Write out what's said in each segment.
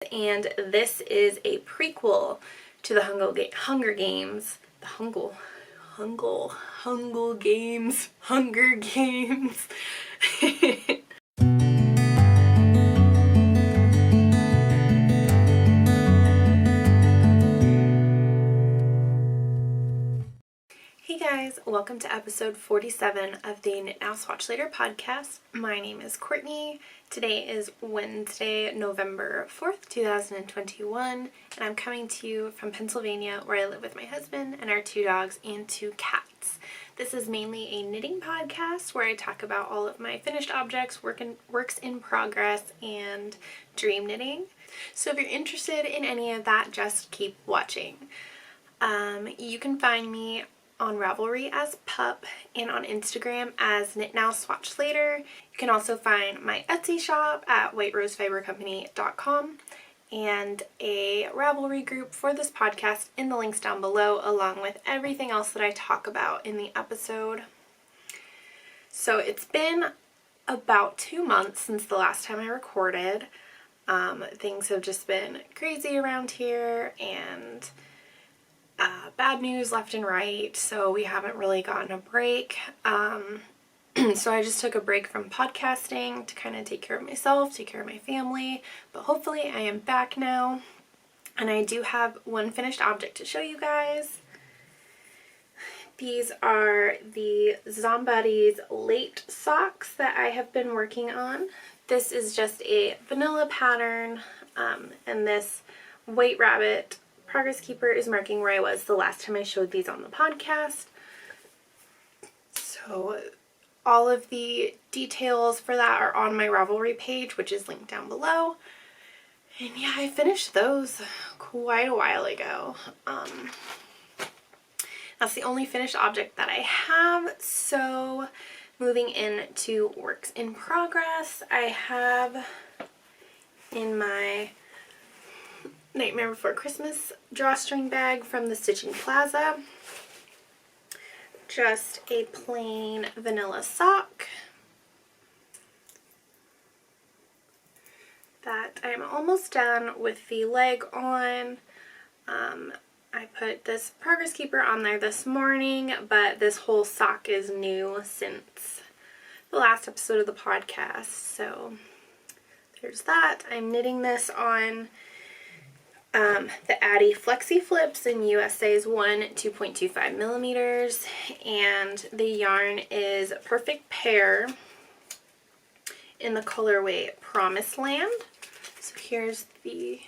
And this is a prequel to the Hunger Games. Hunger Games. Hey guys, welcome to episode 47 of the Knit Now Swatch Later podcast. My name is Courtney. Today is Wednesday, November 4th, 2021, and I'm coming to you from Pennsylvania, where I live with my husband and our 2 dogs and 2 cats. This is mainly a knitting podcast where I talk about all of my finished objects, works in progress, and dream knitting. So if you're interested in any of that, just keep watching. You can find me on Ravelry as Pup and on Instagram as Knit Now Swatch Later. You can also find my Etsy shop at whiterosefibercompany.com and a Ravelry group for this podcast in the links down below, along with everything else that I talk about in the episode. So it's been about 2 months since the last time I recorded. Things have just been crazy around here and bad news left and right, so we haven't really gotten a break. So I just took a break from podcasting to kind of take care of myself, take care of my family, but hopefully I am back now, and I do have one finished object to show you guys. These are the Songbirds late socks that I have been working on. This is just a vanilla pattern, and this White Rabbit Progress Keeper is marking where I was the last time I showed these on the podcast. So all of the details for that are on my Ravelry page, which is linked down below. And yeah, I finished those quite a while ago. That's the only finished object that I have. So moving into works in progress, I have in my Nightmare Before Christmas drawstring bag from the Stitching Plaza. Just a plain vanilla sock that I'm almost done with the leg on. I put this Progress Keeper on there this morning, but this whole sock is new since the last episode of the podcast. So there's that. I'm knitting this on the Addy Flexi Flips in USA's 2.25 millimeters, and the yarn is Perfect Pear in the colorway Promised Land. So here's the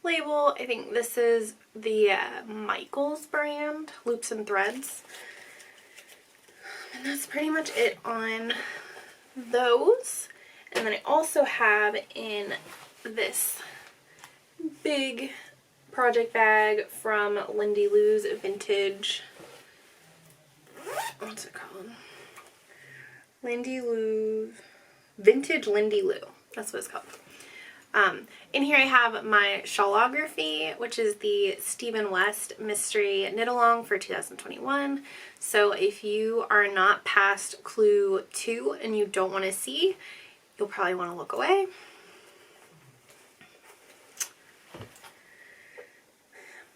label. I think this is the Michaels brand, Loops and Threads. And that's pretty much it on those. And then I also have in this big project bag from Lindy Lou's vintage, what's it called? Vintage Lindy Lou. That's what it's called. In here I have my shawlography, which is the Stephen West Mystery Knit Along for 2021. So if you are not past clue 2 and you don't want to see, you'll probably want to look away.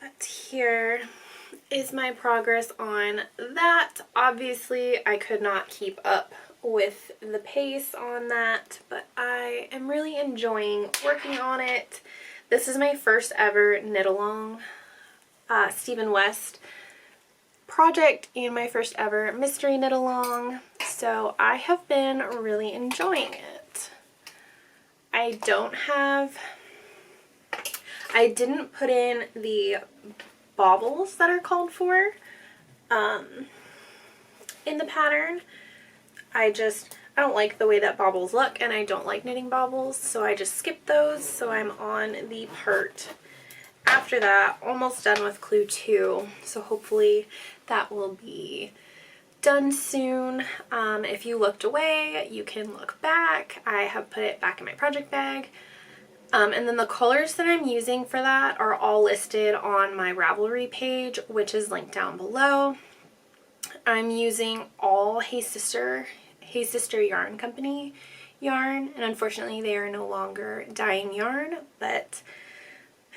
But here is my progress on that. Obviously, I could not keep up with the pace on that, but I am really enjoying working on it. This is my first ever knit along Stephen West project and my first ever mystery knit along, so I have been really enjoying it. I didn't put in the baubles that are called for in the pattern. I don't like the way that baubles look, and I don't like knitting baubles, so I just skipped those. So I'm on the part after that, almost done with clue 2, so hopefully that will be done soon. If you looked away, you can look back. I have put it back in my project bag. And then the colors that I'm using for that are all listed on my Ravelry page, which is linked down below. I'm using all Hey Sister Yarn Company yarn, and unfortunately they are no longer dyeing yarn, but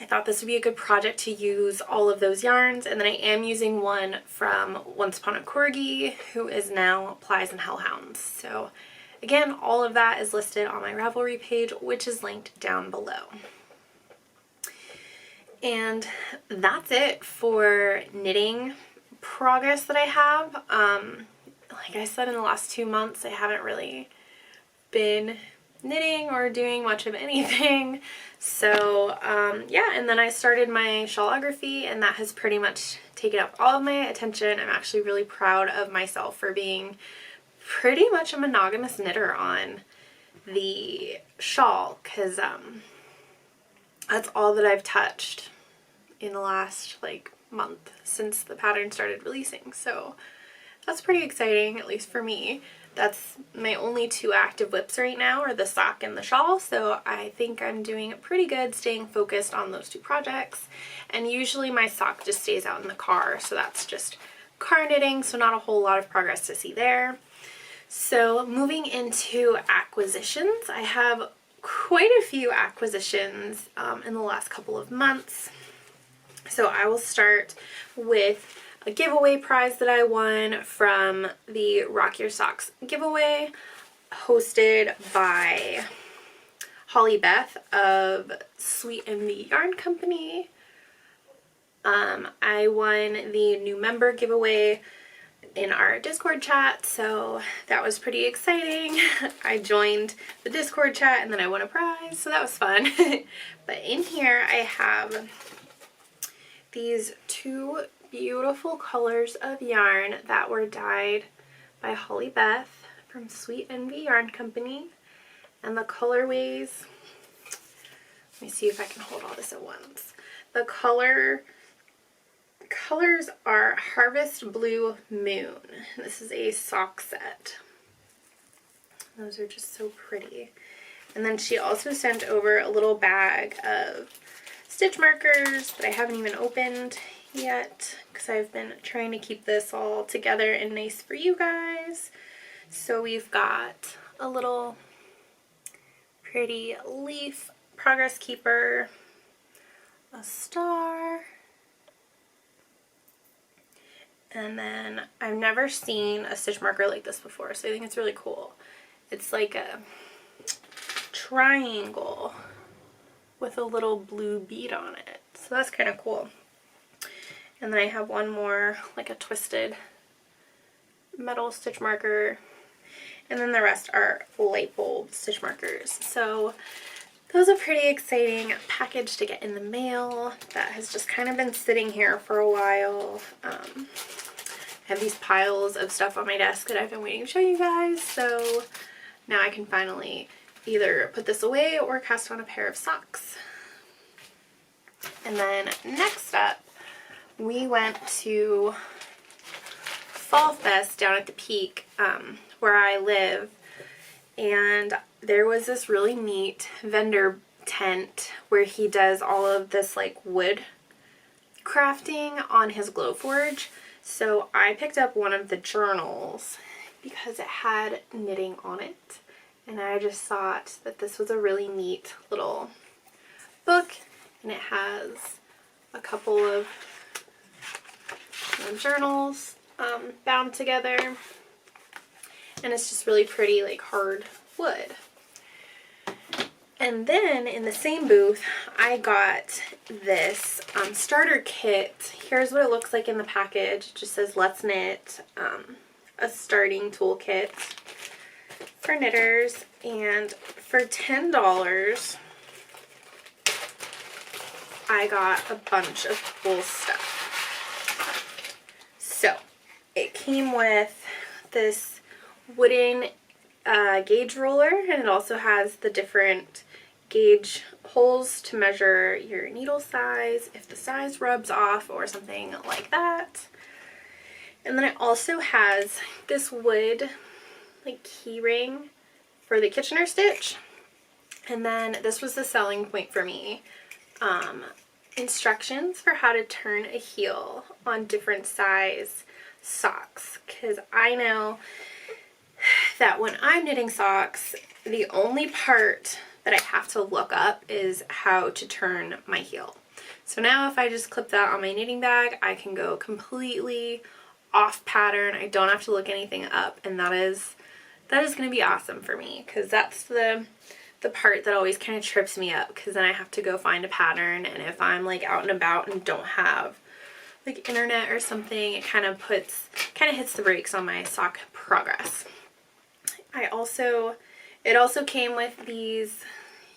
I thought this would be a good project to use all of those yarns. And then I am using one from Once Upon a Corgi, who is now Plies and Hellhounds. So again, all of that is listed on my Ravelry page, which is linked down below. And that's it for knitting progress that I have. Like I said, in the last 2 months, I haven't really been knitting or doing much of anything. So yeah, and then I started my shawlography, and that has pretty much taken up all of my attention. I'm actually really proud of myself for being pretty much a monogamous knitter on the shawl, because that's all that I've touched in the last like month since the pattern started releasing. So that's pretty exciting, at least for me. That's my only 2 active whips right now, are the sock and the shawl, so I think I'm doing pretty good staying focused on those 2 projects. And usually my sock just stays out in the car, so that's just car knitting, so not a whole lot of progress to see there. So moving into acquisitions, I have quite a few acquisitions in the last couple of months. So I will start with a giveaway prize that I won from the Rock Your Socks giveaway, hosted by Holly Beth of Sweet Envy Yarn Company. I won the new member giveaway in our Discord chat, so that was pretty exciting. I joined the Discord chat and then I won a prize, so that was fun. But in here I have these 2 beautiful colors of yarn that were dyed by Holly Beth from Sweet Envy Yarn Company. And the colorways, let me see if I can hold all this at once. The colors are Harvest Blue Moon. This is a sock set. Those are just so pretty. And then she also sent over a little bag of stitch markers that I haven't even opened yet, because I've been trying to keep this all together and nice for you guys. So we've got a little pretty leaf progress keeper, a star, and then I've never seen a stitch marker like this before, so I think it's really cool. It's like a triangle with a little blue bead on it, so that's kind of cool. And then I have one more, like a twisted metal stitch marker. And then the rest are light bulb stitch markers. So those are pretty exciting package to get in the mail. That has just kind of been sitting here for a while. I have these piles of stuff on my desk that I've been waiting to show you guys. So now I can finally either put this away or cast on a pair of socks. And then next up, we went to Fall Fest down at the Peak, where I live, and there was this really neat vendor tent where he does all of this like wood crafting on his Glowforge. So I picked up one of the journals because it had knitting on it, and I just thought that this was a really neat little book, and it has a couple of journals bound together, and it's just really pretty, like hard wood. And then in the same booth I got this starter kit. Here's what it looks like in the package. It just says Let's Knit, a starting toolkit for knitters, and for $10 I got a bunch of cool stuff. So it came with this wooden gauge roller, and it also has the different gauge holes to measure your needle size if the size rubs off or something like that. And then it also has this wood like key ring for the Kitchener stitch. And then this was the selling point for me. Instructions for how to turn a heel on different size socks, because I know that when I'm knitting socks, the only part that I have to look up is how to turn my heel. So now if I just clip that on my knitting bag, I can go completely off pattern. I don't have to look anything up, and that is going to be awesome for me, because that's the part that always kind of trips me up, because then I have to go find a pattern, and if I'm like out and about and don't have like internet or something, it kind of hits the brakes on my sock progress. It also came with these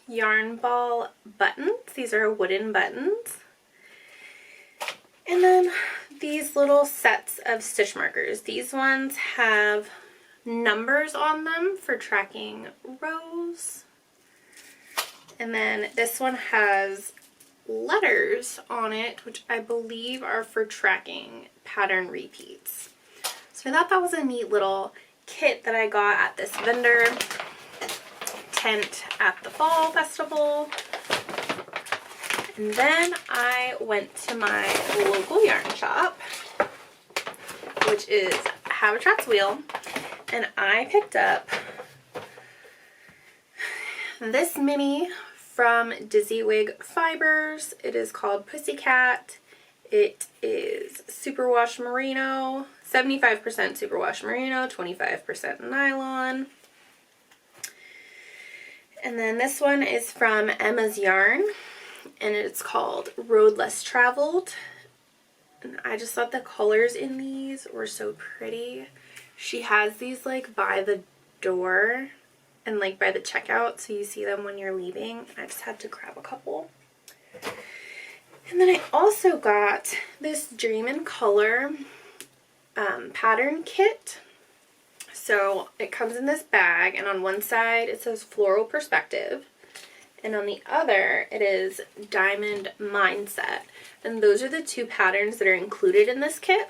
yarn ball buttons. These are wooden buttons. And then these little sets of stitch markers. These ones have numbers on them for tracking rows. And then this one has letters on it, which I believe are for tracking pattern repeats. So I thought that was a neat little kit that I got at this vendor tent at the fall festival. And then I went to my local yarn shop, which is Habitat's Wheel, and I picked up this mini from Dizzy-Wig Fibers. It is called Pussycat. It is superwash merino, 75% superwash merino, 25% nylon. And then this one is from Emma's Yarn, and it's called Road Less Traveled. And I just thought the colors in these were so pretty. She has these like by the door and like by the checkout, so you see them when you're leaving. I just had to grab a couple. And then I also got this Dream in Color pattern kit. So it comes in this bag, and on one side it says Floral Perspective, and on the other it is Diamond Mindset. And those are the two patterns that are included in this kit.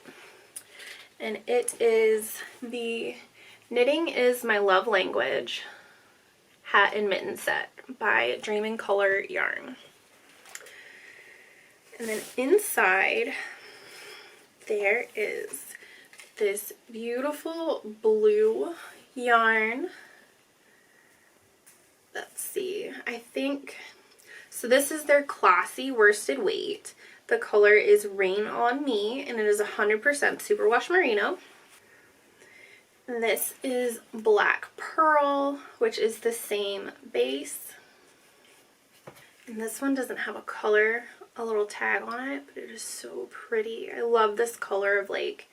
And it is the Knitting is My Love Language hat and mitten set by Dream in Color yarn. And then inside there is this beautiful blue yarn. Let's see, so this is their classy worsted weight. The color is Rain on Me, and it is 100% superwash merino. And this is Black Pearl, which is the same base. And this one doesn't have a little tag on it, but it is so pretty. I love this color of like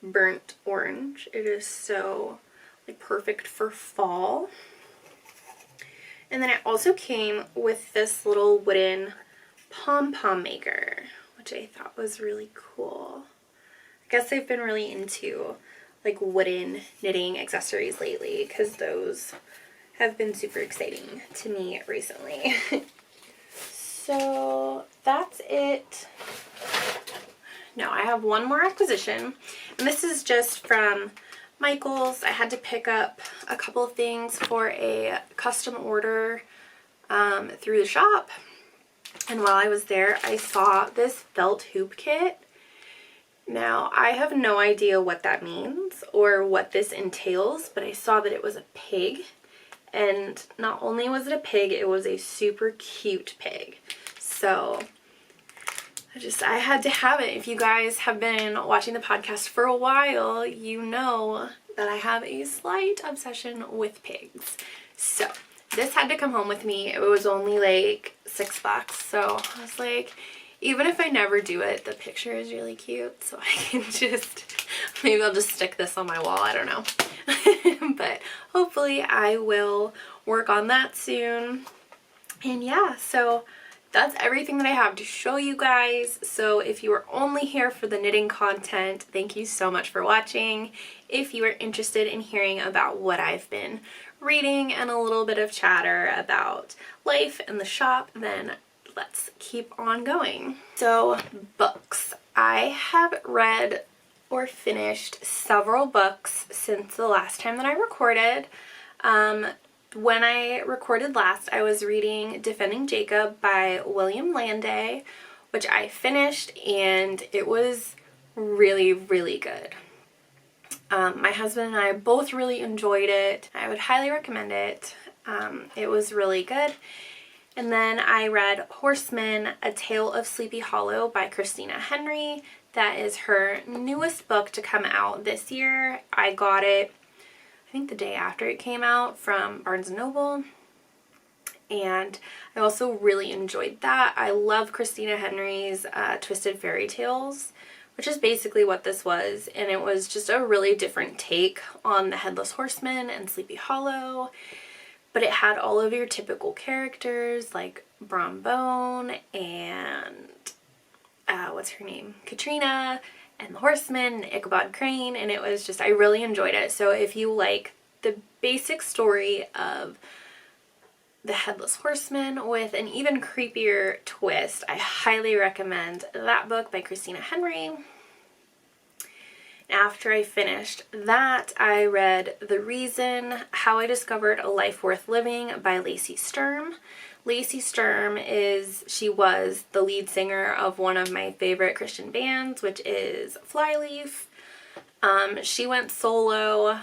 burnt orange. It is so like perfect for fall. And then it also came with this little wooden pom-pom maker, which I thought was really cool. I guess I've been really into like wooden knitting accessories lately, because those have been super exciting to me recently. So that's it. No, I have one more acquisition, and this is just from Michael's. I had to pick up a couple of things for a custom order through the shop, and while I was there I saw this felt hoop kit. Now I have no idea what that means or what this entails, but I saw that it was a pig, and not only was it a pig, it was a super cute pig. So I had to have it. If you guys have been watching the podcast for a while, you know that I have a slight obsession with pigs. So this had to come home with me. It was only like $6, so I was like, even if I never do it, the picture is really cute, so I can maybe I'll just stick this on my wall, I don't know. But hopefully I will work on that soon. And yeah, so that's everything that I have to show you guys. So if you are only here for the knitting content, thank you so much for watching. If you are interested in hearing about what I've been reading and a little bit of chatter about life in the shop, then let's keep on going. So books. I have read or finished several books since the last time that I recorded. When I recorded last, I was reading Defending Jacob by William Landay, which I finished, and it was really, really good. My husband and I both really enjoyed it. I would highly recommend it. It was really good. And then I read Horseman, A Tale of Sleepy Hollow by Christina Henry. That is her newest book to come out this year. I got it, I think the day after it came out from Barnes & Noble. And I also really enjoyed that. I love Christina Henry's Twisted Fairy Tales, which is basically what this was. And it was just a really different take on the Headless Horseman and Sleepy Hollow. But it had all of your typical characters like Brom Bone and what's her name? Katrina and the Horsemen and Ichabod Crane, and it was just, I really enjoyed it. So if you like the basic story of the Headless Horseman with an even creepier twist, I highly recommend that book by Christina Henry. After I finished that, I read The Reason, How I Discovered a Life Worth Living by Lacey Sturm. Lacey Sturm she was the lead singer of one of my favorite Christian bands, which is Flyleaf. She went solo,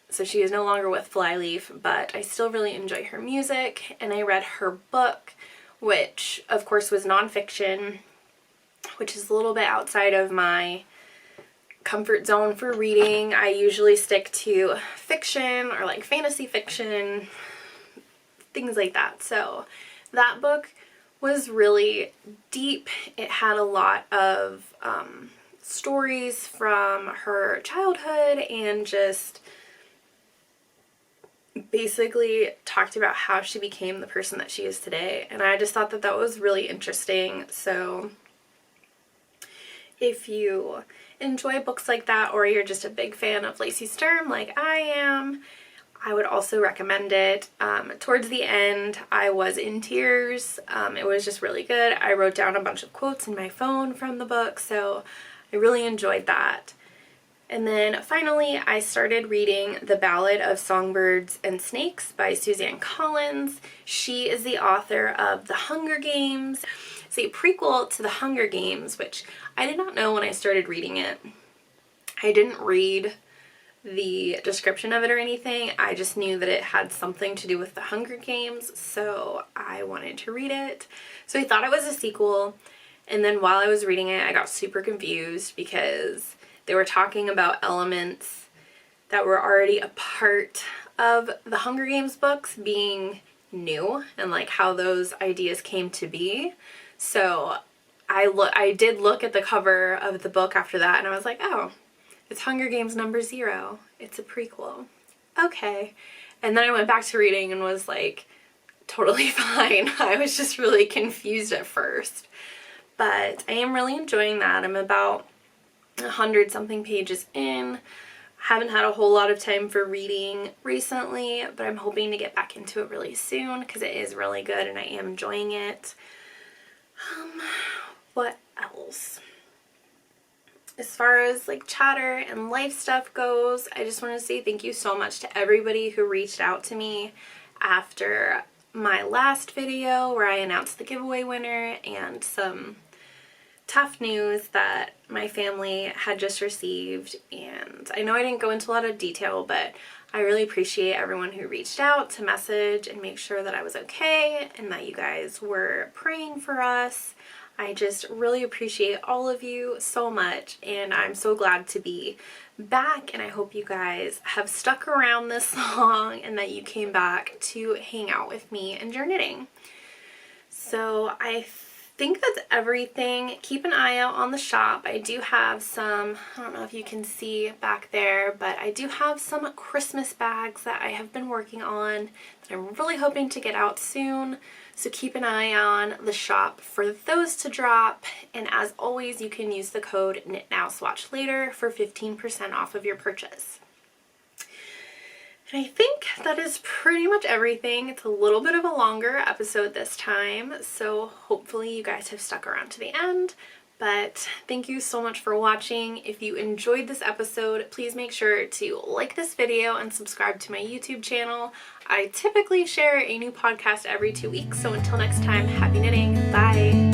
so she is no longer with Flyleaf, but I still really enjoy her music, and I read her book, which of course was nonfiction, which is a little bit outside of my comfort zone for reading. I usually stick to fiction or like fantasy fiction, things like that. So that book was really deep. It had a lot of stories from her childhood and just basically talked about how she became the person that she is today. And I just thought that that was really interesting. So if you enjoy books like that, or you're just a big fan of Lacey Sturm like I am, I would also recommend it. Towards the end, I was in tears. It was just really good. I wrote down a bunch of quotes in my phone from the book, so I really enjoyed that. And then finally, I started reading The Ballad of Songbirds and Snakes by Suzanne Collins. She is the author of The Hunger Games. It's a prequel to The Hunger Games, which I did not know when I started reading it. I didn't read the description of it or anything. I just knew that it had something to do with the Hunger Games, so I wanted to read it. So I thought it was a sequel, and then while I was reading it, I got super confused because they were talking about elements that were already a part of the Hunger Games books being new, and like how those ideas came to be. So I did look at the cover of the book after that, and I was like, oh, it's Hunger Games number 0. It's a prequel. Okay. And then I went back to reading and was like, totally fine. I was just really confused at first. But I am really enjoying that. I'm about 100-something pages in. Haven't had a whole lot of time for reading recently, but I'm hoping to get back into it really soon because it is really good and I am enjoying it. What else? As far as like chatter and life stuff goes, I just want to say thank you so much to everybody who reached out to me after my last video where I announced the giveaway winner and some tough news that my family had just received. And I know I didn't go into a lot of detail, but I really appreciate everyone who reached out to message and make sure that I was okay and that you guys were praying for us. I just really appreciate all of you so much, and I'm so glad to be back, and I hope you guys have stuck around this long and that you came back to hang out with me and your knitting. So I think that's everything. Keep an eye out on the shop. I do have some, I don't know if you can see back there, but I do have some Christmas bags that I have been working on that I'm really hoping to get out soon. So keep an eye on the shop for those to drop. And as always, you can use the code KNITNOWSWATCHLATER for 15% off of your purchase. And I think that is pretty much everything. It's a little bit of a longer episode this time, so hopefully you guys have stuck around to the end. But thank you so much for watching. If you enjoyed this episode, please make sure to like this video and subscribe to my YouTube channel. I typically share a new podcast every 2 weeks, so until next time, happy knitting. Bye!